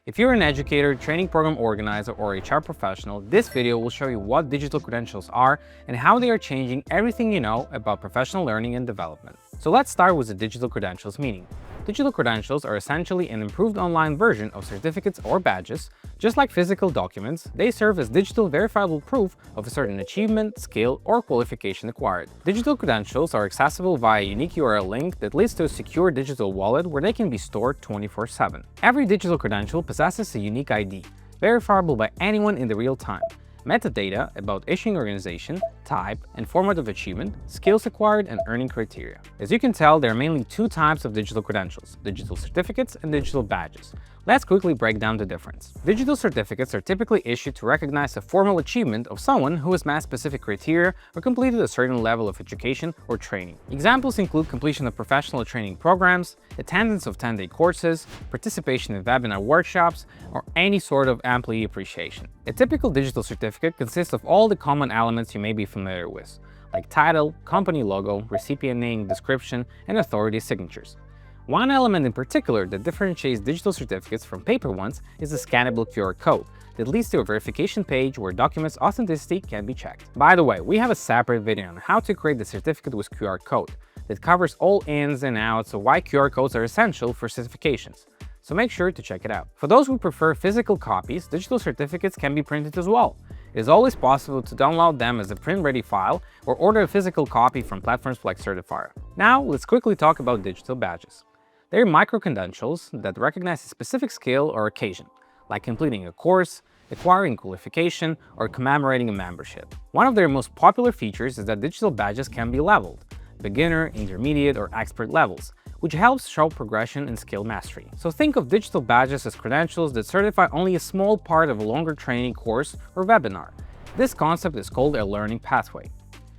If you're an educator, training program organizer, or HR professional, this video will show you what digital credentials are and how they are changing everything you know about professional learning and development. So let's start with the digital credentials meaning. Digital credentials are essentially an improved online version of certificates or badges. Just like physical documents, they serve as digital verifiable proof of a certain achievement, skill, or qualification acquired. Digital credentials are accessible via a unique URL link that leads to a secure digital wallet where they can be stored 24/7. Every digital credential possesses a unique ID, verifiable by anyone in the real time. Metadata about issuing organization, type, and format of achievement, skills acquired, and earning criteria. As you can tell, there are mainly two types of digital credentials, digital certificates and digital badges. Let's quickly break down the difference. Digital certificates are typically issued to recognize a formal achievement of someone who has met specific criteria or completed a certain level of education or training. Examples include completion of professional training programs, attendance of 10-day courses, participation in webinar workshops, or any sort of employee appreciation. A typical digital certificate consists of all the common elements you may be familiar with, like title, company logo, recipient name, description, and authority signatures. One element in particular that differentiates digital certificates from paper ones is the scannable QR code that leads to a verification page where documents' authenticity can be checked. By the way, we have a separate video on how to create the certificate with QR code that covers all ins and outs of why QR codes are essential for certifications. So make sure to check it out. For those who prefer physical copies, digital certificates can be printed as well. It is always possible to download them as a print-ready file or order a physical copy from platforms like Certifier. Now, let's quickly talk about digital badges. They're micro-credentials that recognize a specific skill or occasion, like completing a course, acquiring qualification, or commemorating a membership. One of their most popular features is that digital badges can be leveled, beginner, intermediate, or expert levels, which helps show progression in skill mastery. So think of digital badges as credentials that certify only a small part of a longer training course or webinar. This concept is called a learning pathway.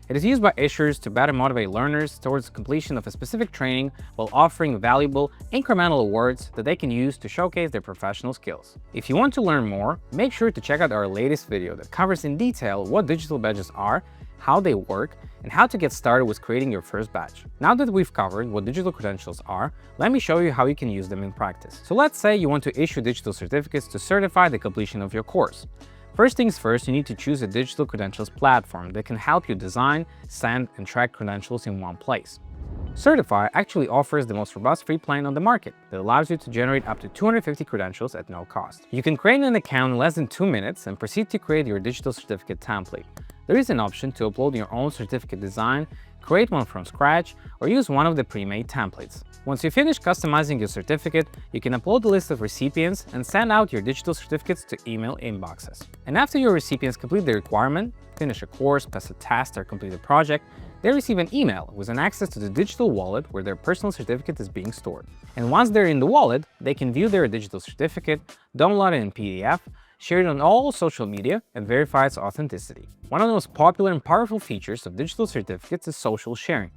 It is used by issuers to better motivate learners towards completion of a specific training while offering valuable, incremental awards that they can use to showcase their professional skills. If you want to learn more, make sure to check out our latest video that covers in detail what digital badges are, how they work, and how to get started with creating your first badge. Now that we've covered what digital credentials are, let me show you how you can use them in practice. So let's say you want to issue digital certificates to certify the completion of your course. First things first, you need to choose a digital credentials platform that can help you design, send, and track credentials in one place. Certifier actually offers the most robust free plan on the market that allows you to generate up to 250 credentials at no cost. You can create an account in less than 2 minutes and proceed to create your digital certificate template. There is an option to upload your own certificate design, create one from scratch, or use one of the pre-made templates. Once you finish customizing your certificate, you can upload a list of recipients and send out your digital certificates to email inboxes. And after your recipients complete the requirement, finish a course, pass a test, or complete a project, they receive an email with an access to the digital wallet where their personal certificate is being stored. And once they're in the wallet, they can view their digital certificate, download it in PDF, share it on all social media, and verify its authenticity. One of the most popular and powerful features of digital certificates is social sharing.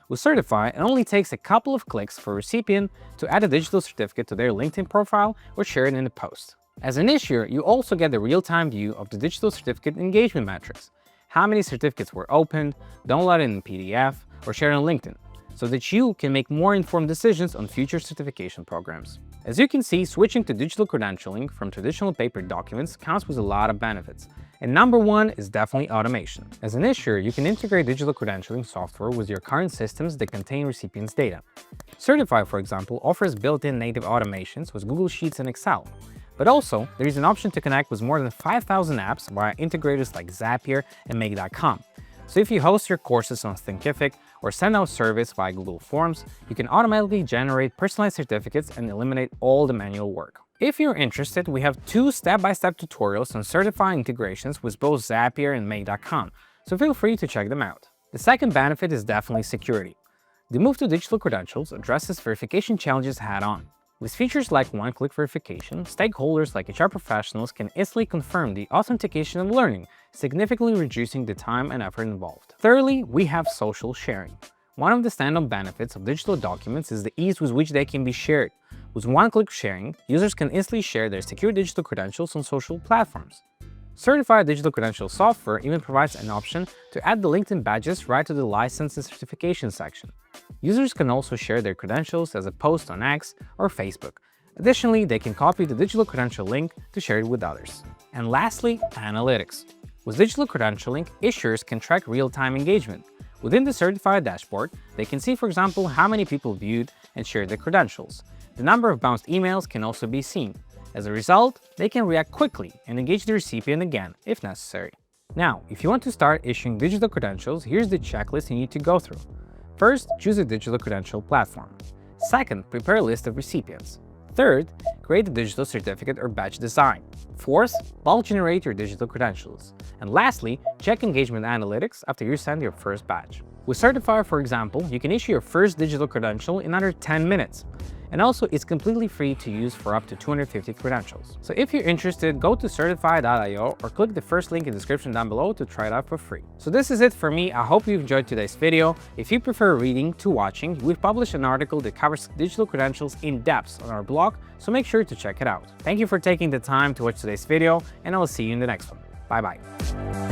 With Certify, it only takes a couple of clicks for a recipient to add a digital certificate to their LinkedIn profile or share it in a post. As an issuer, you also get the real-time view of the digital certificate engagement metrics, how many certificates were opened, downloaded in PDF, or shared on LinkedIn, so that you can make more informed decisions on future certification programs. As you can see, switching to digital credentialing from traditional paper documents comes with a lot of benefits. And number one is definitely automation. As an issuer, you can integrate digital credentialing software with your current systems that contain recipients' data. Certifier, for example, offers built-in native automations with Google Sheets and Excel. But also, there is an option to connect with more than 5,000 apps via integrators like Zapier and Make.com. So if you host your courses on Thinkific or send out surveys via Google Forms, you can automatically generate personalized certificates and eliminate all the manual work. If you're interested, we have 2 step-by-step tutorials on certifying integrations with both Zapier and Make.com, so feel free to check them out. The second benefit is definitely security. The move to digital credentials addresses verification challenges head-on. With features like one-click verification, stakeholders like HR professionals can easily confirm the authentication of learning, significantly reducing the time and effort involved. Thirdly, we have social sharing. One of the standout benefits of digital documents is the ease with which they can be shared. With one-click sharing, users can easily share their secure digital credentials on social platforms. Certified digital credential software even provides an option to add the LinkedIn badges right to the license and certification section. Users can also share their credentials as a post on X or Facebook, Additionally, they can copy the digital credential link to share it with others. And lastly, analytics. With digital credentialing, issuers can track real-time engagement. Within the Certifier dashboard, they can see, for example, how many people viewed and shared their credentials. The number of bounced emails can also be seen. As a result, they can react quickly and engage the recipient again, if necessary. Now, if you want to start issuing digital credentials, here's the checklist you need to go through. First, choose a digital credential platform. Second, prepare a list of recipients. Third, create a digital certificate or badge design. Fourth, bulk generate your digital credentials. And lastly, check engagement analytics after you send your first badge. With Certifier, for example, you can issue your first digital credential in under 10 minutes. And also, it's completely free to use for up to 250 credentials. So if you're interested, go to certify.io or click the first link in the description down below to try it out for free. So this is it for me. I hope you enjoyed today's video. If you prefer reading to watching, we've published an article that covers digital credentials in depth on our blog, so make sure to check it out. Thank you for taking the time to watch today's video, and I will see you in the next one. Bye bye.